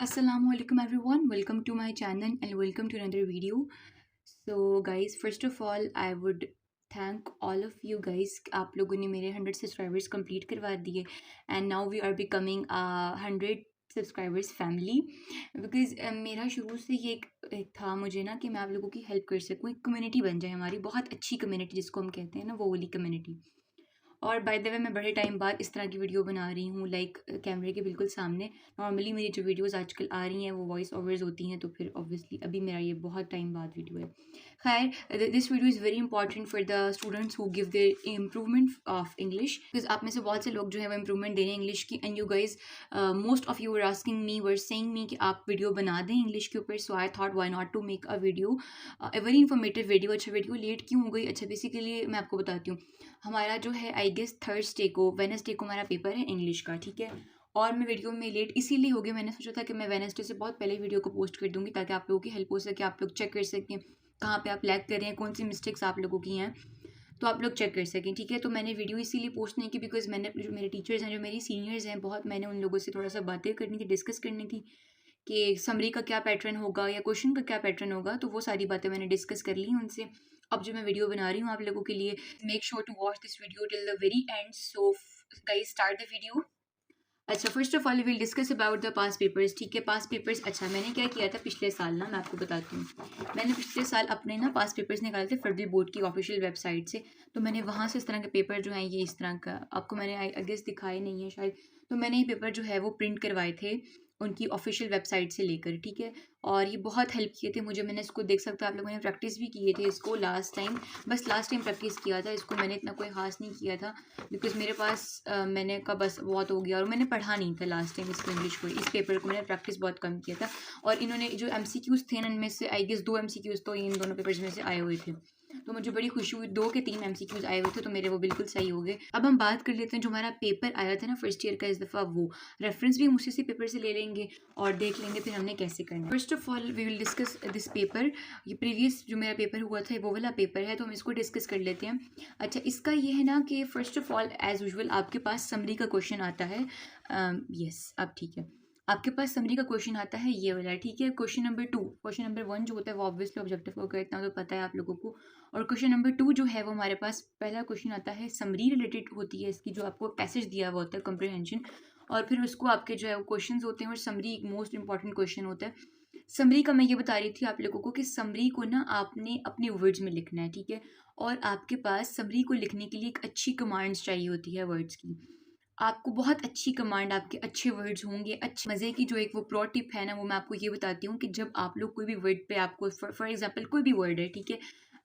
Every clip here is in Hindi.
Assalamualaikum everyone, welcome to my channel and welcome to another video. So guys, first of all I would thank all of you guys. आप लोगों ने मेरे 100 सब्सक्राइबर्स कंप्लीट करवा दिए and now we are becoming 100 subscribers family because मेरा शुरू से ये एक था मुझे ना कि मैं आप लोगों की हेल्प कर सकूँ, एक कम्युनिटी बन जाए हमारी, बहुत अच्छी कम्युनिटी जिसको हम कहते हैं ना, वो वाली कम्युनिटी। और बाय द वे मैं बड़े टाइम बाद इस तरह की वीडियो बना रही हूँ, लाइक कैमरे के बिल्कुल सामने। नॉर्मली मेरी जो वीडियोस आजकल आ रही हैं वो वॉइस ओवर्स होती हैं, तो फिर ऑब्वियसली अभी मेरा ये बहुत टाइम बाद वीडियो है। खैर, this video is very important for the students who give their improvement of English, because आप में से बहुत से लोग जो है वो इम्प्रूवमेंट दे रहे हैं इंग्लिश की। And you guys, most of you were asking me, were saying me कि आप वीडियो बना दें इंग्लिश के ऊपर। So I thought why not to make a video, a very informative video. अच्छा, वीडियो लेट क्यों हो गई? अच्छा, बेसिकली मैं आपको बताती हूँ। हमारा जो है आई गेस थर्सडे को, वेनसडे को हमारा पेपर है इंग्लिश का, ठीक है। और मैं वीडियो में लेट इसीलिए हो गई, मैंने सोचा था कि मैं वेनसडे से बहुत पहले वीडियो को पोस्ट कर दूंगी ताकि आप लोगों की हेल्प हो सके, आप लोग चेक कर सकें कहाँ पे आप लैग कर रहे हैं, कौन सी मिस्टेक्स आप लोगों की हैं, तो आप लोग चेक कर सकें, ठीक है। तो मैंने वीडियो इसीलिए पोस्ट नहीं की बिकॉज मैंने, जो मेरे टीचर्स हैं, जो मेरी सीनियर्स हैं बहुत, मैंने उन लोगों से थोड़ा सा बातें करनी थी, डिस्कस करनी थी कि समरी का क्या पैटर्न होगा या क्वेश्चन का क्या पैटर्न होगा, तो वो सारी बातें मैंने डिस्कस कर ली उनसे। अब जो मैं वीडियो बना रही हूँ आप लोगों के लिए, make sure to watch this video till the very end. So guys, start the video. अच्छा, first of all will discuss about the pass papers, ठीक है। पास पेपर्स, अच्छा मैंने क्या किया था पिछले साल ना, मैं आपको बताती हूँ। मैंने पिछले साल अपने ना पास पेपर्स निकाले थे फर्दल बोर्ड की ऑफिशियल वेबसाइट से। तो मैंने वहाँ से इस तरह के पेपर जो हैं, ये इस तरह का आपको मैंने आई गेस दिखाए नहीं है शायद, तो मैंने ये पेपर जो है वो प्रिंट करवाए थे उनकी ऑफिशियल वेबसाइट से लेकर, ठीक है। और ये बहुत हेल्प किए थे मुझे, मैंने इसको देख सकता, आप लोगों ने प्रैक्टिस भी किए थे इसको लास्ट टाइम, बस लास्ट टाइम प्रैक्टिस किया था इसको, मैंने इतना कोई खास नहीं किया था बिकॉज मेरे पास मैंने कहा बस बहुत हो गया, और मैंने पढ़ा नहीं था लास्ट टाइम इसको, इंग्लिश को, इस पेपर को मैंने प्रैक्टिस बहुत कम किया था। और इन्होंने जो एमसीक्यूज़ थे ना, इनमें से आई गेस 2 एमसीक्यूज़ तो इन दोनों पेपर्स में से आए हुए थे, तो मुझे बड़ी खुशी हुई। 2 के 3 एमसीक्यूज़ आए हुए थे तो मेरे वो बिल्कुल सही हो गए। अब हम बात कर लेते हैं जो हमारा पेपर आया था ना फर्स्ट ईयर का, इस दफ़ा वो रेफरेंस भी हम उसी से पेपर से ले लेंगे और देख लेंगे फिर हमने कैसे करना है। First of all we will discuss this paper. ये प्रीवियस जो मेरा पेपर हुआ था वो वाला पेपर है, तो हम इसको डिस्कस कर लेते हैं। अच्छा, इसका ये है ना कि first of all as usual आपके पास समरी का क्वेश्चन आता है। यस, अब ठीक है, आपके पास समरी का क्वेश्चन आता है ये वाला, ठीक है। क्वेश्चन नंबर 2, क्वेश्चन नंबर 1 जो होता है वो ऑब्वियसली ऑब्जेक्टिव होगा, इतना तो पता है आप लोगों को। और क्वेश्चन नंबर 2 जो है वो हमारे पास पहला क्वेश्चन आता है, समरी रिलेटेड होती है इसकी, जो आपको पैसेज दिया हुआ होता है, कम्प्रीहेंशन, और फिर उसको आपके जो है वो क्वेश्चन होते हैं, और समरी एक मोस्ट इंपॉर्टेंट क्वेश्चन होता है। समरी का मैं ये बता रही थी आप लोगों को कि समरी को ना आपने अपने वर्ड्स में लिखना है, ठीक है। और आपके पास समरी को लिखने के लिए एक अच्छी कमांड्स चाहिए होती है वर्ड्स की। आपको बहुत अच्छी कमांड, आपके अच्छे वर्ड्स होंगे, अच्छे मज़े की जो एक वो प्रो टिप है ना, वो मैं आपको ये बताती हूँ कि जब आप लोग कोई भी वर्ड पे आपको फॉर एग्जांपल कोई भी वर्ड है, ठीक है।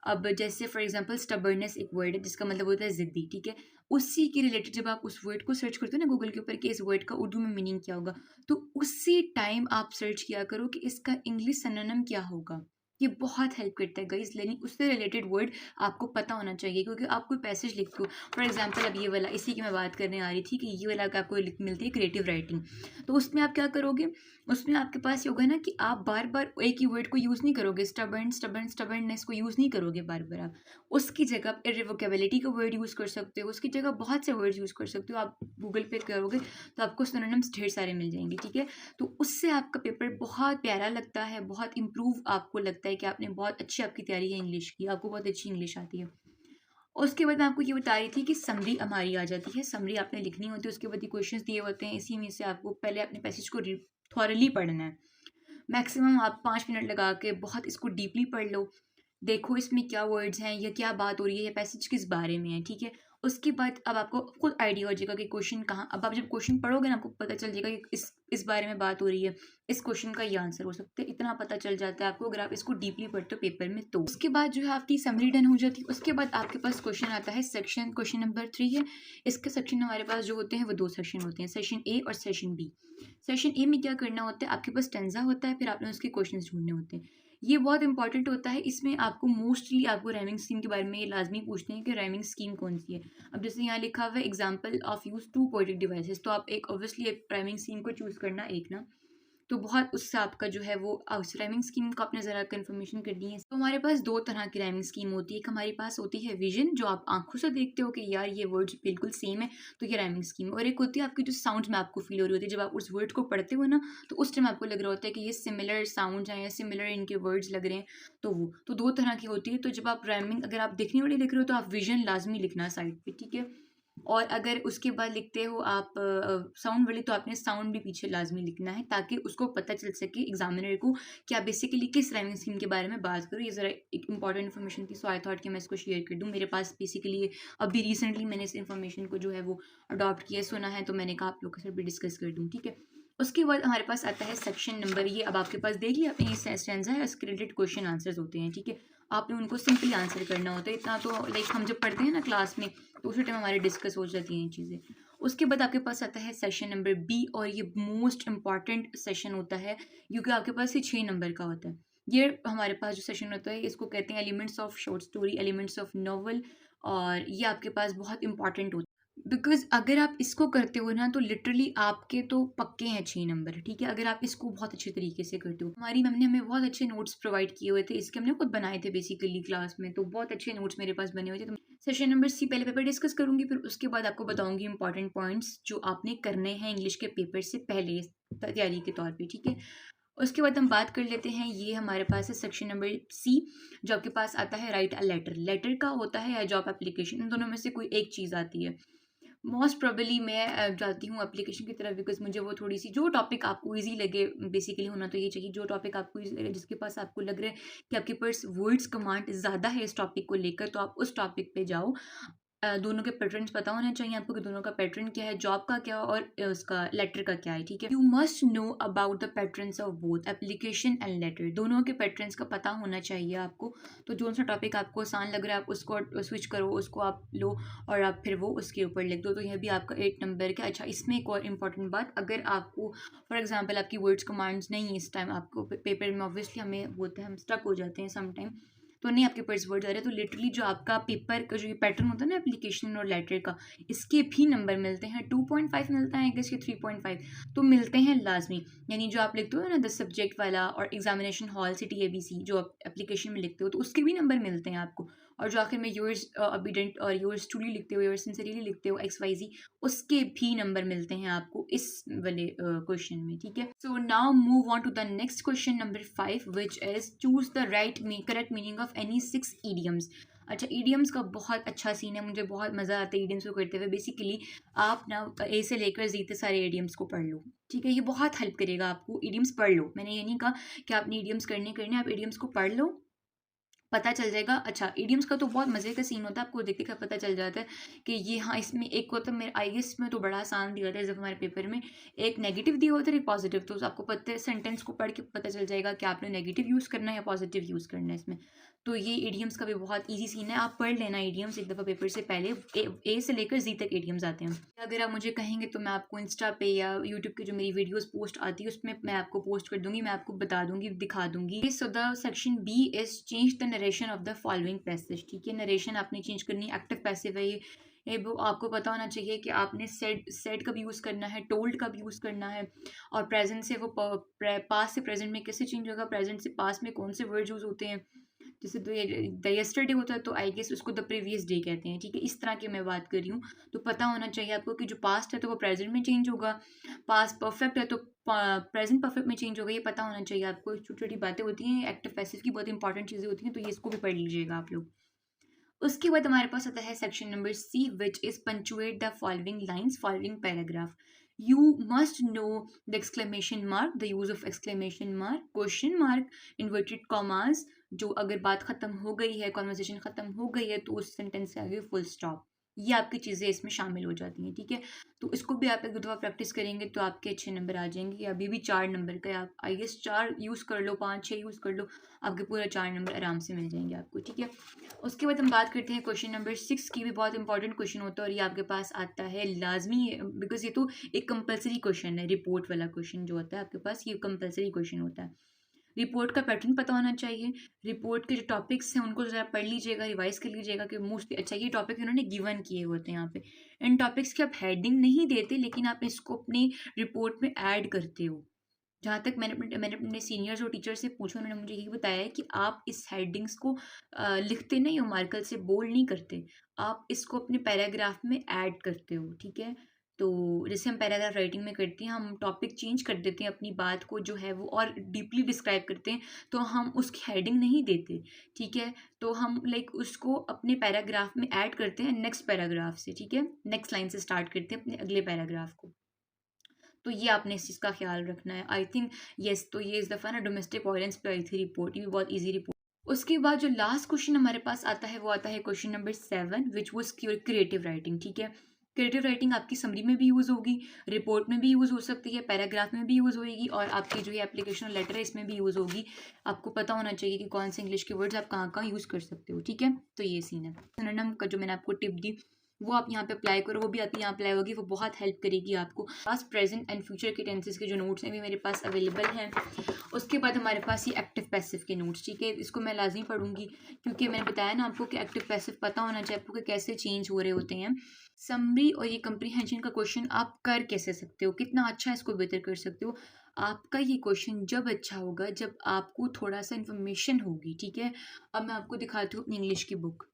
अब जैसे फॉर एग्जांपल स्टबर्नेस एक वर्ड है जिसका मतलब होता है ज़िद्दी, ठीक है। उसी के रिलेटेड जब आप उस वर्ड को सर्च करते हो ना गूगल के ऊपर कि इस वर्ड का उर्दू में मीनिंग क्या होगा, तो उसी टाइम आप सर्च किया करो कि इसका इंग्लिश सिनोनिम क्या होगा। ये बहुत हेल्प करता है गाइस, यानी उससे रिलेटेड वर्ड आपको पता होना चाहिए, क्योंकि आप कोई पैसेज लिखते हो, फॉर एग्जांपल अब ये वाला, इसी की मैं बात करने आ रही थी कि ये वाला आपको मिलती है क्रिएटिव राइटिंग, तो उसमें आप क्या करोगे, उसमें आपके पास ये होगा ना कि आप बार बार एक ही वर्ड को यूज़ नहीं करोगे, स्टबर्ननेस को यूज़ नहीं करोगे बार बार, आप उसकी जगह आप इररिवोकेबिलिटी का वर्ड यूज़ कर सकते हो, उसकी जगह बहुत से वर्ड्स यूज़ कर सकते हो। आप गूगल पे करोगे तो आपको सिनोनिम्स ढेर सारे मिल जाएंगे, ठीक है। तो उससे आपका पेपर बहुत प्यारा लगता है, बहुत इम्प्रूव आपको लगता है कि आपने बहुत अच्छी, आपकी तैयारी है इंग्लिश की, आपको बहुत अच्छी इंग्लिश आती है। उसके बाद मैं आपको ये बता रही थी कि समरी हमारी आ जाती है, समरी आपने लिखनी होती है, उसके बाद ये क्वेश्चंस दिए होते हैं, इसी में से आपको पहले अपने पैसेज को थॉरली पढ़ना है। मैक्सिमम आप 5 मिनट लगा के बहुत इसको डीपली पढ़ लो, देखो इसमें क्या वर्ड्स हैं या क्या बात हो रही है, ये पैसेज किस बारे में है, ठीक है। उसके बाद अब आपको खुद आइडिया हो जाएगा कि क्वेश्चन कहाँ, अब आप जब क्वेश्चन पढ़ोगे ना आपको पता चल जाएगा कि इस बारे में बात हो रही है, इस क्वेश्चन का ये आंसर हो सकता है, इतना पता चल जाता है आपको अगर आप इसको डीपली पढ़ते हो पेपर में। तो उसके बाद जो है आपकी समरी डन हो जाती है। उसके बाद आपके पास क्वेश्चन आता है सेक्शन, क्वेश्चन नंबर 3 है। इसके सेक्शन हमारे पास जो होते हैं वो 2 सेक्शन होते हैं, सेक्शन ए और सेक्शन बी। सेक्शन ए में क्या करना होता है, आपके पास टेंजा होता है, फिर आपने उसके क्वेश्चन ढूंढने होते हैं। ये बहुत इंपॉर्टेंट होता है, इसमें आपको मोस्टली आपको राइमिंग स्कीम के बारे में ये लाजमी पूछते हैं कि राइमिंग स्कीम कौन सी है। अब जैसे यहाँ लिखा हुआ है example of use to poetic devices, तो आप एक ऑब्वियसली एक राइमिंग स्कीम को चूज़ करना एक ना। तो बहुत उससे आपका जो है वो उस राइमिंग स्कीम को आपने ज़रा कन्फर्मेशन करनी है। तो हमारे पास 2 तरह की राइमिंग स्कीम होती है। एक हमारे पास होती है विज़न, जो आप आँखों से देखते हो कि यार ये वर्ड्स बिल्कुल सेम है, तो ये राइमिंग स्कीम है। और एक होती है आपकी जो साउंड्स में आपको फ़ील हो रही होती है, जब आप उस वर्ड को पढ़ते हो ना, तो उस टाइम आपको लग रहा होता है कि ये सिमिलर साउंड्स हैं या सिमिलर इनके वर्ड्स लग रहे हैं, तो वो। तो 2 तरह की होती है। तो जब आप राइमिंग अगर आप देखने वाली लिख रहे हो तो आप विज़न लाज़मी लिखना साइड पे, ठीक है? और अगर उसके बाद लिखते हो आप साउंड वाली, तो आपने साउंड भी पीछे लाजमी लिखना है, ताकि उसको पता चल सके एग्जामिनर को कि आप बेसिकली किस राइमिंग स्कीम के बारे में बात करो। ये ज़रा एक इंपॉर्टेंट इन्फॉर्मेशन थी, सो आई थॉट कि मैं इसको शेयर कर दूँ। मेरे पास बेसिकली अभी रिसेंटली मैंने इस इन्फॉर्मेशन को जो है वो अडॉप्ट किया, सुना है, तो मैंने कहा आप लोग के साथ भी डिस्कस कर दूँ, ठीक है। उसके बाद हमारे पास आता है सेक्शन नंबर, ये अब आपके पास देख लिया आपने, ये स्टैंजा है, इसके रिलेटेड क्वेश्चन आंसर्स होते हैं, ठीक है। आपने उनको सिंपली आंसर करना होता है, इतना तो लाइक हम जब पढ़ते हैं ना क्लास में, तो उसी टाइम हमारे डिस्कस हो जाती हैं ये चीज़ें। उसके बाद आपके पास आता है सेशन नंबर बी, और ये मोस्ट इंपॉर्टेंट सेशन होता है, क्योंकि आपके पास ये 6 नंबर का होता है। ये हमारे पास जो सेशन होता है, इसको कहते हैं elements of short story, elements of novel, और ये आपके पास बहुत इंपॉर्टेंट होता है। बिकॉज़ अगर आप इसको करते हो ना, तो लिटरली आपके तो पक्के हैं 6 नंबर, ठीक है? अगर आप इसको बहुत अच्छे तरीके से करते हो। हमारी मैम ने हमें बहुत अच्छे नोट्स प्रोवाइड किए हुए थे, इसके हमने खुद बनाए थे बेसिकली क्लास में, तो बहुत अच्छे नोट्स मेरे पास बने हुए थे। तो सेशन नंबर सी पहले पेपर डिस्कस करूँगी, फिर उसके बाद आपको बताऊँगी इंपॉर्टेंट पॉइंट्स जो आपने करने हैं इंग्लिश के पेपर से पहले तैयारी के तौर पे, ठीक है? उसके बाद हम बात कर लेते हैं, ये हमारे पास है सेक्शन नंबर सी, जो आपके पास आता है राइट अ लेटर। लेटर का होता है या जॉब एप्लीकेशन, इन दोनों में से कोई एक चीज़ आती है। मोस्ट प्रोबेबली मैं जाती हूँ एप्लीकेशन की तरफ, बिकॉज़ मुझे वो थोड़ी-सी जो टॉपिक आपको ईज़ी लगे, बेसिकली होना तो ये चाहिए, जो टॉपिक आपको ईज़ी लगे, जिसके पास आपको लग रहा है कि आपके पास वर्ड्स कमांड ज़्यादा है इस टॉपिक को लेकर, तो आप उस टॉपिक पे जाओ। दोनों के पैटर्न्स पता होने चाहिए आपको कि दोनों का पैटर्न क्या है, जॉब का क्या और उसका लेटर का क्या है, ठीक है। You must know about the patterns of both application and later, दोनों के पैटर्न्स का पता होना चाहिए आपको। तो जो सा टॉपिक आपको आसान लग रहा है, आप उसको स्विच करो, उसको आप लो और आप फिर वो उसके ऊपर लिख दो, तो यह भी आपका 8 नंबर का। अच्छा, इसमें एक और इम्पॉर्टेंट बात, अगर आपको फॉर एग्जाम्पल आपकी वर्ड्स कमांड्स नहीं है इस टाइम, आपको पेपर में ऑब्वियसली हमें होता है, हम स्टक हो जाते हैं समटाइम, तो नहीं आपके पास वर्ड आ रहे, तो लिटरली जो आपका पेपर का जो ये पैटर्न होता है ना एप्लीकेशन और लेटर का, इसके भी नंबर मिलते हैं, 2.5 मिलता है, इसके 3.5 तो मिलते हैं लाजमी। यानी जो आप लिखते हो ना द सब्जेक्ट वाला और एग्जामिनेशन हॉल CTABC, जो आप एप्लीकेशन में लिखते हो, तो उसके भी नंबर मिलते हैं आपको। और जो आखिर में योर्स अबिडेंट और योर्स ट्रूली लिखते हो, योर्स सिंसियरली लिखते हो XYZ, उसके भी नंबर मिलते हैं आपको इस वाले क्वेश्चन में, ठीक है। So now move on to the next question number 5, which is choose the correct meaning of any 6 idioms. अच्छा, ईडियम्स का बहुत अच्छा सीन है, मुझे बहुत मज़ा आता है ईडियम्स को करते हुए। बेसिकली आप ना A से लेकर Z तक सारे ईडियम्स को पढ़ लो, ठीक है। ये बहुत हेल्प करेगा आपको, ईडियम्स पढ़ लो, मैंने ये नहीं कहा कि आपने ईडियम्स करने, आप ईडियम्स को पढ़ लो, पता चल जाएगा। अच्छा, इडियम्स का तो बहुत मज़े का सीन होता है, आपको देख के पता चल जाता है कि ये, हाँ, इसमें एक होता है, मेरे IAS में तो बड़ा आसान दिया था जब हमारे पेपर में, एक नेगेटिव दिया होता है, एक पॉजिटिव, तो आपको पता है सेंटेंस को पढ़ के पता चल जाएगा कि आपने नेगेटिव यूज़ करना है या पॉजिटिव यूज़ करना है इसमें। तो ये इडियम्स का भी बहुत ईजी सीन है, आप पढ़ लेना इडियम्स एक दफ़ा पेपर से पहले। ए से लेकर Z तक इडियम्स आते हैं। अगर आप मुझे कहेंगे तो मैं आपको इंस्टा पे या यूट्यूब की जो मेरी वीडियोस पोस्ट आती है उसमें मैं आपको पोस्ट कर दूंगी, मैं आपको बता दूंगी, दिखा दूंगी। So the section B is change the narration of the following passage, ठीक है। नरेशन आपने चेंज करनी, एक्टिव पैसिव है ये वो आपको पता होना चाहिए कि आपने सेड का भी यूज़ करना है, टोल्ड का भी यूज़ करना है, और प्रेजेंट से वो पास से प्रेजेंट में कैसे चेंज होगा, प्रेजेंट से पास में कौन से वर्ड यूज़ होते हैं। जैसे द यस्टरडे होता है तो आई गेस उसको द प्रीवियस डे कहते हैं, ठीक है। इस तरह की मैं बात कर रही हूँ, तो पता होना चाहिए आपको कि जो पास्ट है तो वो प्रेजेंट में चेंज होगा, पास्ट परफेक्ट है तो प्रेजेंट परफेक्ट में चेंज होगा, ये पता होना चाहिए आपको। छोटी छोटी बातें होती हैं, एक्टिव पैसिव की बहुत इंपॉर्टेंट चीज़ें होती हैं, तो ये इसको भी पढ़ लीजिएगा आप लोग। उसके बाद हमारे पास आता है section number C, which is punctuate the following lines, following paragraph. You must know the exclamation mark, the use of exclamation mark, question mark, inverted commas, जो अगर बात खत्म हो गई है, कॉन्वर्सेशन खत्म हो गई है, तो उस सेंटेंस से आगे फुल स्टॉप, ये आपकी चीज़ें इसमें शामिल हो जाती हैं, ठीक है। तो इसको भी आप एक दो दफ़ा प्रैक्टिस करेंगे तो आपके अच्छे नंबर आ जाएंगे। अभी भी 4 नंबर का है, आप IAS 4 यूज़ कर लो, 5-6 यूज़ कर लो, आपके पूरा 4 नंबर आराम से मिल जाएंगे आपको, ठीक है। उसके बाद हम बात करते हैं क्वेश्चन नंबर 6 की, भी बहुत इंपॉर्टेंट क्वेश्चन होता है, और ये आपके पास आता है लाजमी, बिकॉज ये तो एक कंपलसरी क्वेश्चन है, रिपोर्ट वाला क्वेश्चन जो होता है आपके पास, ये कंपलसरी क्वेश्चन होता है। रिपोर्ट का पैटर्न पता होना चाहिए, रिपोर्ट के जो टॉपिक्स हैं उनको ज़रा पढ़ लीजिएगा, रिवाइज कर लीजिएगा कि मोस्टली, अच्छा, ये टॉपिक इन्होंने गिवन किए होते हैं यहाँ पे। इन टॉपिक्स की आप हेडिंग नहीं देते, लेकिन आप इसको अपनी रिपोर्ट में ऐड करते हो, जहाँ तक मैंने अपने सीनियर्स और टीचर से पूछा, उन्होंने मुझे यही बताया है कि आप इस हेडिंग्स को लिखते नहीं हो, मार्कर से बोल्ड नहीं करते, आप इसको अपने पैराग्राफ में ऐड करते हो, ठीक है। तो जैसे हम पैराग्राफ राइटिंग में करते हैं, हम टॉपिक चेंज कर देते हैं, अपनी बात को जो है वो और डीपली डिस्क्राइब करते हैं, तो हम उसकी हेडिंग नहीं देते, ठीक है। तो हम लाइक उसको अपने पैराग्राफ में ऐड करते हैं नेक्स्ट पैराग्राफ से, ठीक है, नेक्स्ट लाइन से स्टार्ट करते हैं अपने अगले पैराग्राफ को। तो ये आपने इस चीज़ का ख्याल रखना है, आई थिंक। यस, तो ये इस दफ़ा ना डोमेस्टिक वायलेंस पे आई थी रिपोर्ट, ये भी बहुत ईजी रिपोर्ट। उसके बाद जो लास्ट क्वेश्चन हमारे पास आता है वो आता है question number 7, which was creative writing, ठीक है। क्रिएटिव राइटिंग आपकी समरी में भी यूज़ होगी, रिपोर्ट में भी यूज़ हो सकती है, पैराग्राफ में भी यूज़ होगी, और आपकी जो ये एप्लीकेशन लेटर है इसमें भी यूज़ होगी। आपको पता होना चाहिए कि कौन से इंग्लिश के वर्ड्स आप कहाँ कहाँ यूज़ कर सकते हो, ठीक है। तो ये सीन है। सिनोनिम का जो मैंने आपको टिप दी वो आप यहाँ पे अप्लाई करो, वो भी आपकी यहाँ अप्लाई होगी, वो बहुत हेल्प करेगी आपको। पास्ट, प्रेजेंट एंड फ्यूचर के टेंसेस के जो नोट्स हैं भी मेरे पास अवेलेबल हैं। उसके बाद हमारे पास ये एक्टिव पैसिव के नोट्स, ठीक है, इसको मैं लाजमी पढ़ूंगी, क्योंकि मैंने बताया ना आपको कि एक्टिव पैसिव पता होना चाहिए आपको कि कैसे चेंज हो रहे होते हैं। समरी और ये कंप्रीहेंशन का क्वेश्चन आप कर कैसे सकते हो, कितना अच्छा इसको बेहतर कर सकते हो। आपका ये क्वेश्चन जब अच्छा होगा जब आपको थोड़ा सा इन्फॉर्मेशन होगी, ठीक है। अब मैं आपको दिखाती हूँ अपनी इंग्लिश की बुक।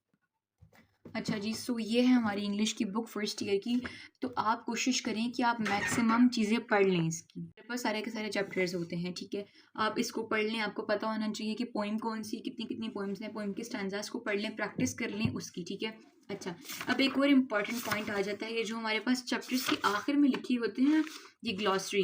अच्छा जी, सो ये है हमारी इंग्लिश की बुक फर्स्ट ईयर की। तो आप कोशिश करें कि आप मैक्सिमम चीज़ें पढ़ लें इसकी। मेरे पास सारे के सारे चैप्टर्स होते हैं, ठीक है। आप इसको पढ़ लें, आपको पता होना चाहिए कि पोइम कौन सी, कितनी कितनी पोइम्स हैं, पोइम के स्टैंजास को पढ़ लें, प्रैक्टिस कर लें उसकी, ठीक है। अच्छा, अब एक और इम्पॉर्टेंट पॉइंट आ जाता है, ये जो हमारे पास चैप्टर्स के आखिर में लिखी होती है, ये ग्लॉसरी,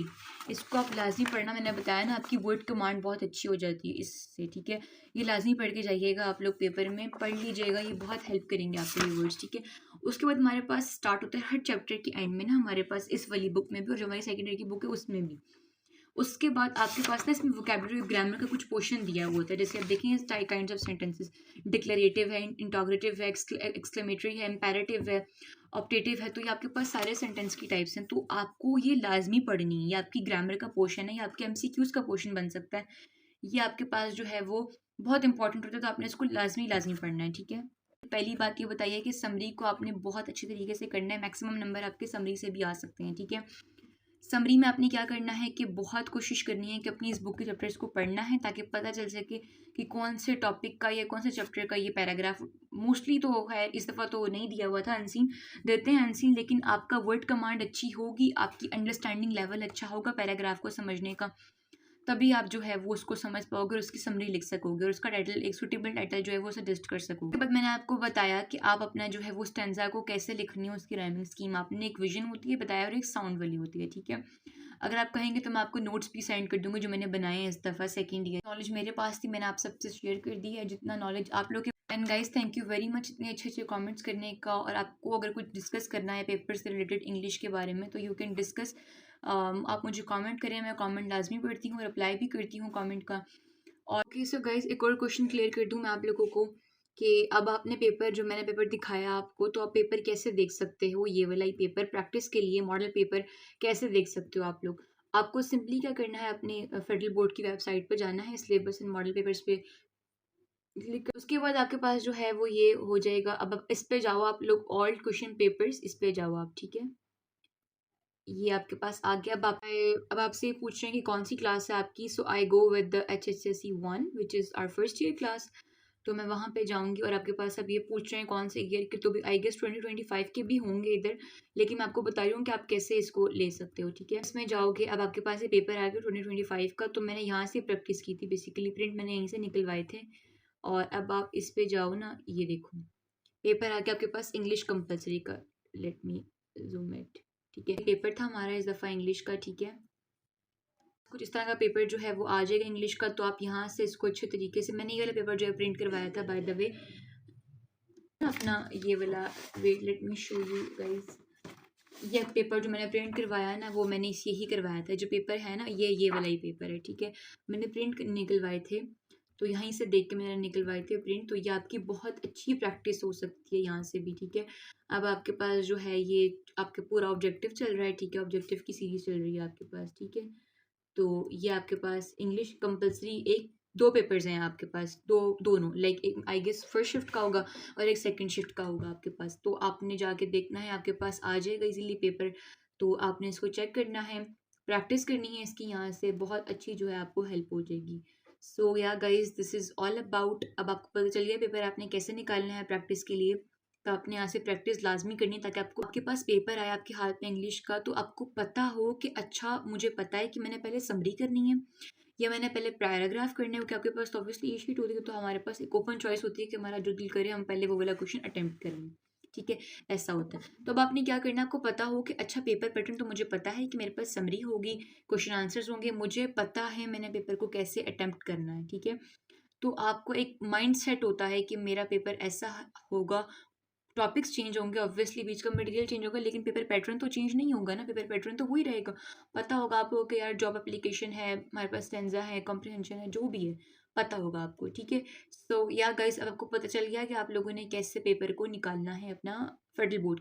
इसको आप लाजमी पढ़ना। मैंने बताया ना आपकी वर्ड कमांड बहुत अच्छी हो जाती है इससे, ठीक है। ये लाजमी पढ़ के जाइएगा, आप लोग पेपर में पढ़ लीजिएगा, ये बहुत हेल्प करेंगे आपके ये वर्ड्स, ठीक है। उसके बाद हमारे पास स्टार्ट होता है हर चैप्टर के एंड में ना, हमारे पास इस वाली बुक में भी और जो हमारी सेकेंड ईयर की बुक है उसमें भी। उसके बाद आपके पास ना इसमें वोकैबुलरी ग्रामर का कुछ पोर्शन दिया हुआ होता है, जैसे आप देखेंगे काइंड्स ऑफ सेंटेंसेस, डिक्लेरेटिव है, इंटोग्रेटिव है, एक्सक्लेमेटरी है, इम्पेरेटिव है, ऑप्टेटिव है। तो ये आपके पास सारे सेंटेंस की टाइप्स हैं, तो आपको ये लाजमी पढ़नी है। ये आपकी ग्रामर का पोर्शन है, ये आपके एमसीक्यूज का पोर्शन बन सकता है। ये आपके पास जो है वो बहुत इंपॉर्टेंट होता है, तो आपने इसको लाजमी लाजमी पढ़ना है, ठीक है। पहली बात ये बताइए कि समरी को आपने बहुत अच्छी तरीके से करना है, मैक्सिमम नंबर आपके समरी से भी आ सकते हैं, ठीक है। समरी में आपने क्या करना है कि बहुत कोशिश करनी है कि अपनी इस बुक के चैप्टर्स को पढ़ना है, ताकि पता चल सके कि कौन से टॉपिक का या कौन से चैप्टर का ये पैराग्राफ। मोस्टली तो है, इस दफ़ा तो नहीं दिया हुआ था, अनसीन देते हैं अनसीन, लेकिन आपका वर्ड कमांड अच्छी होगी, आपकी अंडरस्टैंडिंग लेवल अच्छा होगा पैराग्राफ को समझने का, तभी आप जो है वो उसको समझ पाओगे और उसकी समरी लिख सकोगे और उसका टाइटल, एक सुटेबल टाइटल जो है वो सजेस्ट कर सकोगे। उसके बाद मैंने आपको बताया कि आप अपना जो है वो स्टैंजा को कैसे लिखनी है, उसकी राइमिंग स्कीम आपने, एक विजन होती है बताया और एक साउंड वाली होती है, ठीक है। अगर आप कहेंगे तो मैं आपको नोट्स भी सेंड कर दूंगी जो मैंने बनाए हैं इस दफ़ा सेकेंड ईयर। नॉलेज मेरे पास थी, मैंने आप सबसे शेयर कर दी है जितना नॉलेज आप लोग। And guys, thank you very much इतने अच्छे अच्छे कमेंट्स करने का, और आपको अगर कुछ डिस्कस करना है पेपर से रिलेटेड इंग्लिश के बारे में तो यू कैन डिस्कस। आप मुझे कमेंट करें, मैं कमेंट लाजमी पढ़ती हूँ, रिप्लाई भी करती हूँ कमेंट का। और ओके, सो गाइस, एक और क्वेश्चन क्लियर कर दूँ मैं आप लोगों को कि अब आपने पेपर, जो मैंने पेपर दिखाया आपको, तो आप पेपर कैसे देख सकते हो, ये वाला ही पेपर प्रैक्टिस के लिए मॉडल पेपर कैसे देख सकते हो आप लोग। आपको सिंपली क्या करना है, अपने फेडरल बोर्ड की वेबसाइट पर जाना है, सिलेबस एंड मॉडल पेपर्स पे क्लिक। उसके बाद आपके पास जो है वो ये हो जाएगा। अब इस पे जाओ आप लोग, ऑल क्वेश्चन पेपर्स, इस पे जाओ आप, ठीक है। ये आपके पास आ गया। अब आपसे पूछ रहे हैं कि कौन सी क्लास है आपकी। So I go with the HSSC 1 which is our first year class. तो मैं वहाँ पे जाऊँगी और आपके पास अब ये पूछ रहे हैं कौन से ईयर के, तो भी आई गेस 2025 के भी होंगे इधर, लेकिन मैं आपको बता रही हूँ कि आप कैसे इसको ले सकते हो, ठीक है। इसमें जाओगे, अब आपके पास ये पेपर आ गया 2025 का, तो मैंने यहाँ से प्रैक्टिस की थी, बेसिकली प्रिंट मैंने यहीं से निकलवाए थे। और अब आप इस पे जाओ ना, ये देखो पेपर आ गया आपके पास इंग्लिश कंपलसरी का। लेट मी जूम इट, ठीक है। पेपर था हमारा इस दफ़ा इंग्लिश का, ठीक है। कुछ इस तरह का पेपर जो है वो आ जाएगा इंग्लिश का, तो आप यहाँ से इसको अच्छे तरीके से, मैंने ये वाला पेपर जो है प्रिंट करवाया था बाय द वे, अपना ये वाला, wait let me show you guys. ये पेपर जो मैंने प्रिंट करवाया है ना, वो मैंने इस यही करवाया था, जो पेपर है ना ये वाला ही पेपर है, ठीक है। मैंने प्रिंट निकलवाए थे, तो यहीं से देख के मैंने निकलवाए थे प्रिंट, तो ये आपकी बहुत अच्छी प्रैक्टिस हो सकती है यहाँ से भी, ठीक है। अब आपके पास जो है ये आपके पूरा ऑब्जेक्टिव चल रहा है, ठीक है, ऑब्जेक्टिव की सीरीज चल रही है आपके पास, ठीक है। तो ये आपके पास इंग्लिश कंपलसरी एक दो पेपर्स हैं आपके पास, दोनों लाइक एक आई गेस फर्स्ट शिफ्ट का होगा और एक सेकंड शिफ्ट का होगा आपके पास। तो आपने जाके देखना है, आपके पास आ जाएगा इजीली पेपर, तो आपने इसको चेक करना है। प्रैक्टिस करनी है इसकी, यहाँ से बहुत अच्छी जो है आपको हेल्प हो जाएगी। सो yeah guys, this is all about. अब आपको पता चल गया पेपर आपने कैसे निकालना है प्रैक्टिस के लिए। तो आपने यहाँ से प्रैक्टिस लाजमी करनी है, ताकि आपको आपके पास पेपर आए आपके हाथ में इंग्लिश का, तो आपको पता हो कि अच्छा मुझे पता है कि मैंने पहले समरी करनी है या मैंने पहले पैराग्राफ करने हो। कि आपके पास तो ऑब्वियसली ये शीट होती है, तो हमारे पास एक ओपन चॉइस होती है कि हमारा जो दिल करे हम पहले वो वाला क्वेश्चन अटेम्प्ट करेंगे। ठीक है, ऐसा होता है। तो अब आपने क्या करना है, आपको पता हो कि अच्छा पेपर पैटर्न तो मुझे पता है कि मेरे पास समरी होगी, क्वेश्चन आंसर्स होंगे, मुझे पता है मैंने पेपर को कैसे अटेम्प्ट करना है। ठीक है, तो आपको एक माइंड सेट होता है कि मेरा पेपर ऐसा होगा। टॉपिक्स चेंज होंगे ऑब्वियसली, बीच का मटेरियल चेंज होगा, लेकिन पेपर पैटर्न तो चेंज नहीं होगा ना, पेपर पैटर्न तो वही रहेगा। पता होगा आपको कि यार जॉब एप्लीकेशन है, हमारे पास स्टेंजा है, कॉम्प्रिहेंशन है, जो भी है पता होगा आपको। ठीक है, सो या गाइस, अब आपको पता चल गया कि आप लोगों ने कैसे पेपर को निकालना है अपना फेडरल बोर्ड